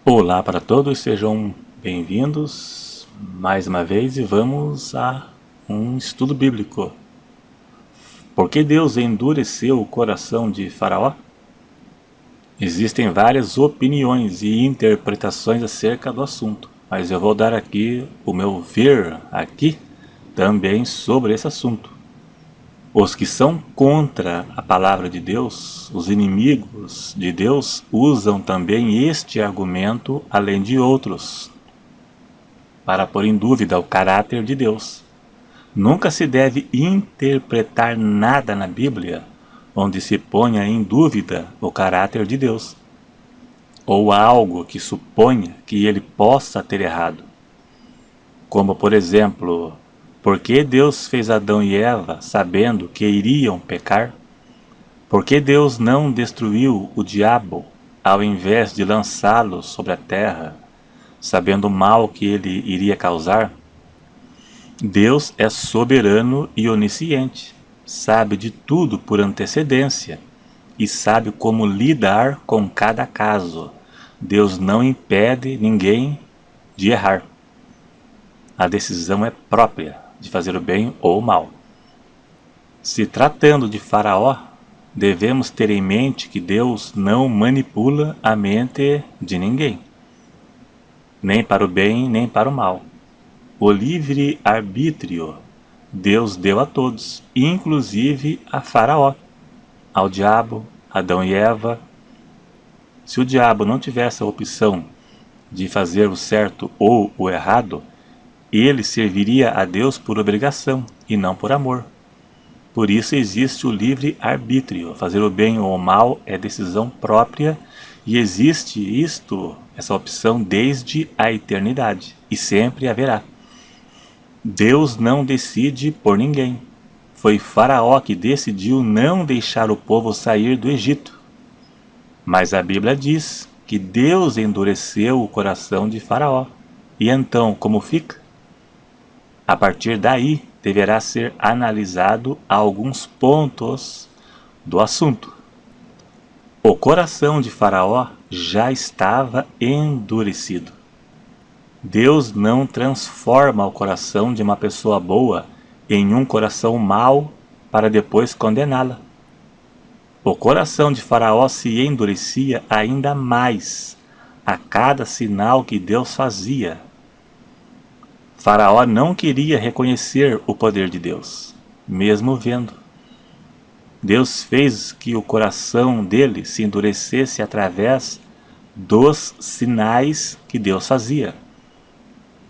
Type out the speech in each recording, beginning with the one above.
Olá para todos, sejam bem-vindos mais uma vez e vamos a um estudo bíblico. Por que Deus endureceu o coração de Faraó? Existem várias opiniões e interpretações acerca do assunto, mas eu vou dar aqui o meu ver aqui também sobre esse assunto. Os que são contra a palavra de Deus, os inimigos de Deus, usam também este argumento além de outros, para pôr em dúvida o caráter de Deus. Nunca se deve interpretar nada na Bíblia onde se ponha em dúvida o caráter de Deus, ou algo que suponha que ele possa ter errado. Como, por exemplo, por que Deus fez Adão e Eva sabendo que iriam pecar? Por que Deus não destruiu o diabo ao invés de lançá-lo sobre a terra, sabendo o mal que ele iria causar? Deus é soberano e onisciente, sabe de tudo por antecedência e sabe como lidar com cada caso. Deus não impede ninguém de errar. A decisão é própria de fazer o bem ou o mal. Se tratando de Faraó, devemos ter em mente que Deus não manipula a mente de ninguém, nem para o bem nem para o mal. O livre-arbítrio Deus deu a todos, inclusive a Faraó, ao diabo, Adão e Eva. Se o diabo não tivesse a opção de fazer o certo ou o errado, ele serviria a Deus por obrigação e não por amor. Por isso existe o livre-arbítrio. Fazer o bem ou o mal é decisão própria e existe essa opção desde a eternidade e sempre haverá. Deus não decide por ninguém. Foi Faraó que decidiu não deixar o povo sair do Egito. Mas a Bíblia diz que Deus endureceu o coração de Faraó. E então, como fica? A partir daí, deverá ser analisado alguns pontos do assunto. O coração de Faraó já estava endurecido. Deus não transforma o coração de uma pessoa boa em um coração mau para depois condená-la. O coração de Faraó se endurecia ainda mais a cada sinal que Deus fazia. Faraó não queria reconhecer o poder de Deus, mesmo vendo. Deus fez que o coração dele se endurecesse através dos sinais que Deus fazia.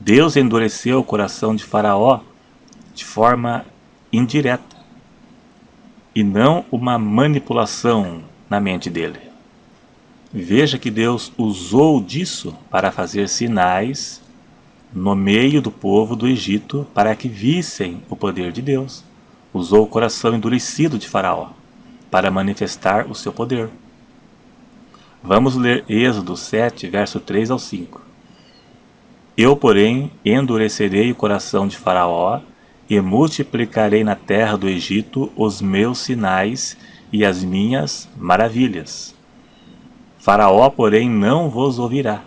Deus endureceu o coração de Faraó de forma indireta e não uma manipulação na mente dele. Veja que Deus usou disso para fazer sinais no meio do povo do Egito para que vissem o poder de Deus. Usou o coração endurecido de Faraó para manifestar o seu poder. Vamos ler Êxodo 7, verso 3 ao 5. Eu, porém, endurecerei o coração de Faraó e multiplicarei na terra do Egito os meus sinais e as minhas maravilhas. Faraó, porém, não vos ouvirá,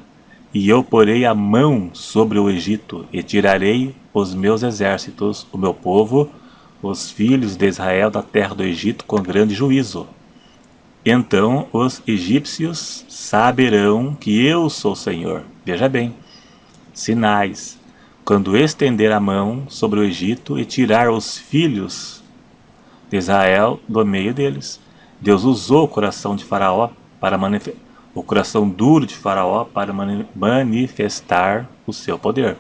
e eu porei a mão sobre o Egito e tirarei os meus exércitos, o meu povo, os filhos de Israel da terra do Egito com grande juízo. Então os egípcios saberão que eu sou o Senhor. Veja bem, sinais, quando estender a mão sobre o Egito e tirar os filhos de Israel do meio deles. Deus usou o coração de Faraó o coração duro de Faraó para manifestar o seu poder.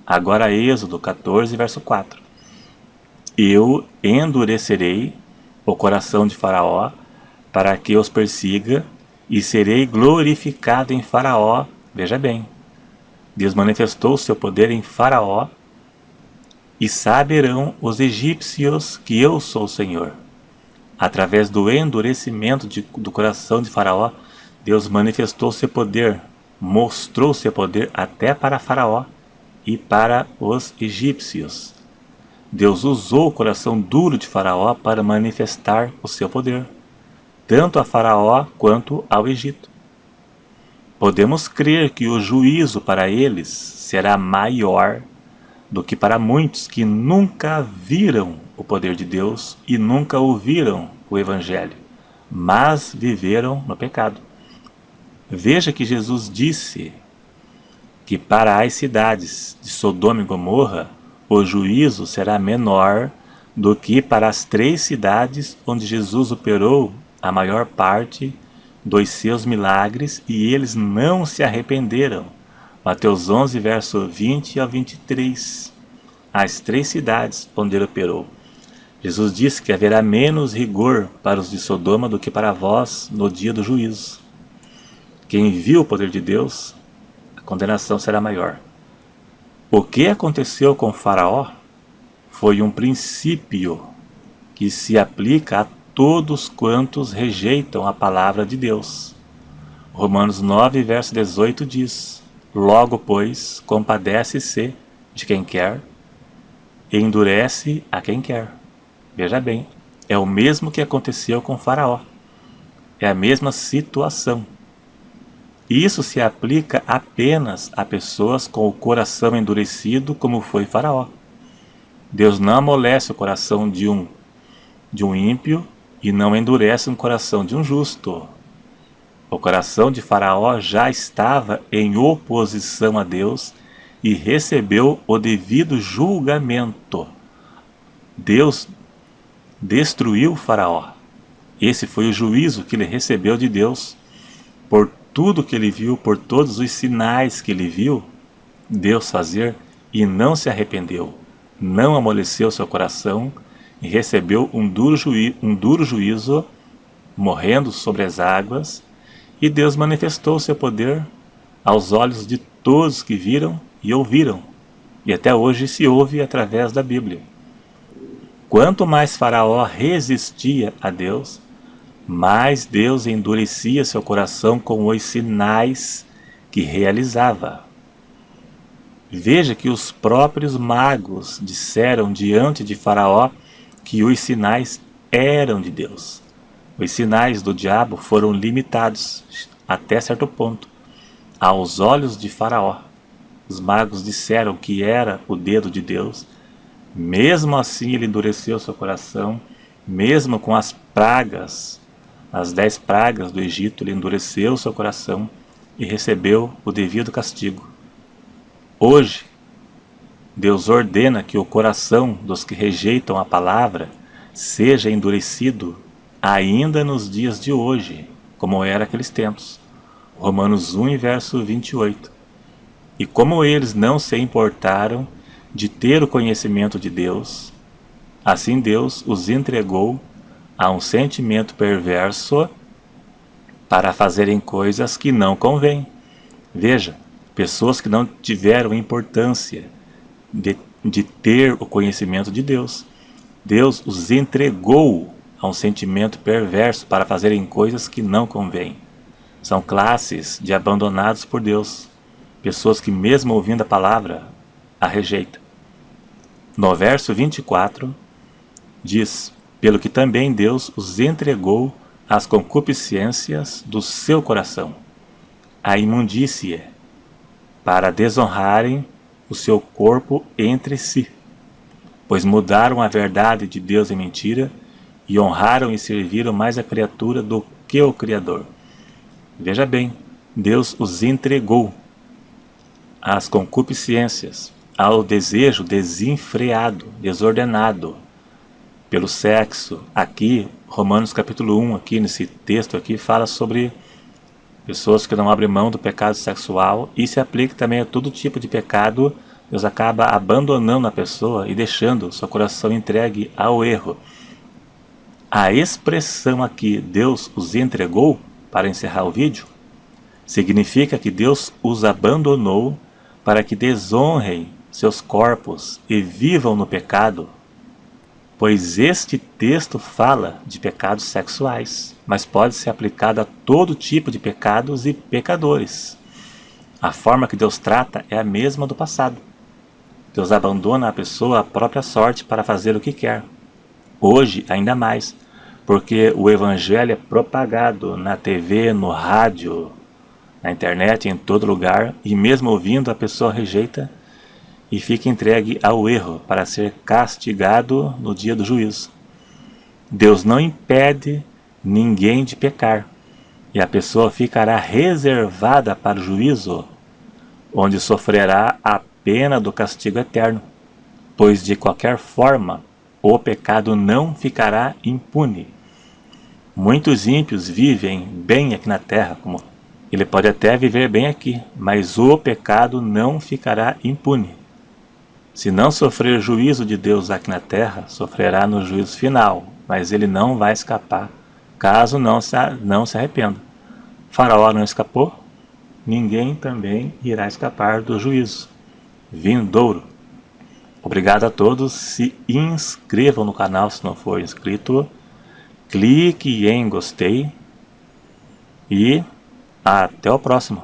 Agora Êxodo 14, verso 4. Eu endurecerei o coração de Faraó para que os persiga e serei glorificado em Faraó. Veja bem, Deus manifestou o seu poder em Faraó e saberão os egípcios que eu sou o Senhor. Através do endurecimento do coração de Faraó, Deus manifestou seu poder, mostrou seu poder até para Faraó e para os egípcios. Deus usou o coração duro de Faraó para manifestar o seu poder, tanto a Faraó quanto ao Egito. podemos crer que o juízo para eles será maior do que para muitos que nunca viram o poder de Deus e nunca ouviram o Evangelho, mas viveram no pecado. Veja que Jesus disse que para as cidades de Sodoma e Gomorra o juízo será menor do que para as 3 cidades onde Jesus operou a maior parte dos seus milagres e eles não se arrependeram. Mateus 11, verso 20 a 23. As 3 cidades onde ele operou. Jesus disse que haverá menos rigor para os de Sodoma do que para vós no dia do juízo. Quem viu o poder de Deus, a condenação será maior. O que aconteceu com Faraó foi um princípio que se aplica a todos quantos rejeitam a palavra de Deus. Romanos 9, verso 18 diz: logo, pois, compadece-se de quem quer e endurece a quem quer. Veja bem, é o mesmo que aconteceu com Faraó. É a mesma situação. Isso se aplica apenas a pessoas com o coração endurecido, como foi Faraó. Deus não amolece o coração de um ímpio e não endurece o coração de um justo. O coração de Faraó já estava em oposição a Deus e recebeu o devido julgamento. Deus destruiu Faraó. Esse foi o juízo que ele recebeu de Deus por tudo que ele viu, por todos os sinais que ele viu Deus fazer, e não se arrependeu, não amoleceu seu coração e recebeu um duro juízo, morrendo sobre as águas, e Deus manifestou seu poder aos olhos de todos que viram e ouviram, e até hoje se ouve através da Bíblia. Quanto mais Faraó resistia a Deus, mais Deus endurecia seu coração com os sinais que realizava. Veja que os próprios magos disseram diante de Faraó que os sinais eram de Deus. Os sinais do diabo foram limitados, até certo ponto, aos olhos de Faraó. Os magos disseram que era o dedo de Deus. Mesmo assim ele endureceu seu coração, mesmo com as pragas, as 10 pragas do Egito, ele endureceu seu coração e recebeu o devido castigo. Hoje, Deus ordena que o coração dos que rejeitam a palavra seja endurecido ainda nos dias de hoje, como era aqueles tempos. Romanos 1, verso 28. E como eles não se importaram de ter o conhecimento de Deus, assim Deus os entregou a um sentimento perverso para fazerem coisas que não convêm. Veja, pessoas que não tiveram importância de ter o conhecimento de Deus. Deus os entregou a um sentimento perverso para fazerem coisas que não convêm. São classes de abandonados por Deus. Pessoas que mesmo ouvindo a palavra, a rejeitam. No verso 24, diz: pelo que também Deus os entregou às concupiscências do seu coração, a imundície, para desonrarem o seu corpo entre si, pois mudaram a verdade de Deus em mentira e honraram e serviram mais a criatura do que o Criador. Veja bem, Deus os entregou às concupiscências, ao desejo desenfreado, desordenado pelo sexo. Aqui, Romanos capítulo 1, aqui nesse texto aqui, fala sobre pessoas que não abrem mão do pecado sexual, e se aplica também a todo tipo de pecado. Deus acaba abandonando a pessoa e deixando seu coração entregue ao erro. A expressão aqui, Deus os entregou, para encerrar o vídeo, significa que Deus os abandonou para que desonrem seus corpos e vivam no pecado, pois este texto fala de pecados sexuais, mas pode ser aplicado a todo tipo de pecados e pecadores. A forma que Deus trata é a mesma do passado. Deus abandona a pessoa à própria sorte para fazer o que quer. Hoje, ainda mais, porque o Evangelho é propagado na TV, no rádio, na internet, em todo lugar, e mesmo ouvindo, a pessoa rejeita e fica entregue ao erro para ser castigado no dia do juízo. Deus não impede ninguém de pecar, e a pessoa ficará reservada para o juízo, onde sofrerá a pena do castigo eterno, pois de qualquer forma o pecado não ficará impune. Muitos ímpios vivem bem aqui na terra, como ele pode até viver bem aqui, mas o pecado não ficará impune. Se não sofrer juízo de Deus aqui na terra, sofrerá no juízo final, mas ele não vai escapar, caso não se arrependa. Faraó não escapou, ninguém também irá escapar do juízo vindouro. Obrigado a todos, se inscrevam no canal se não for inscrito, clique em gostei e até o próximo.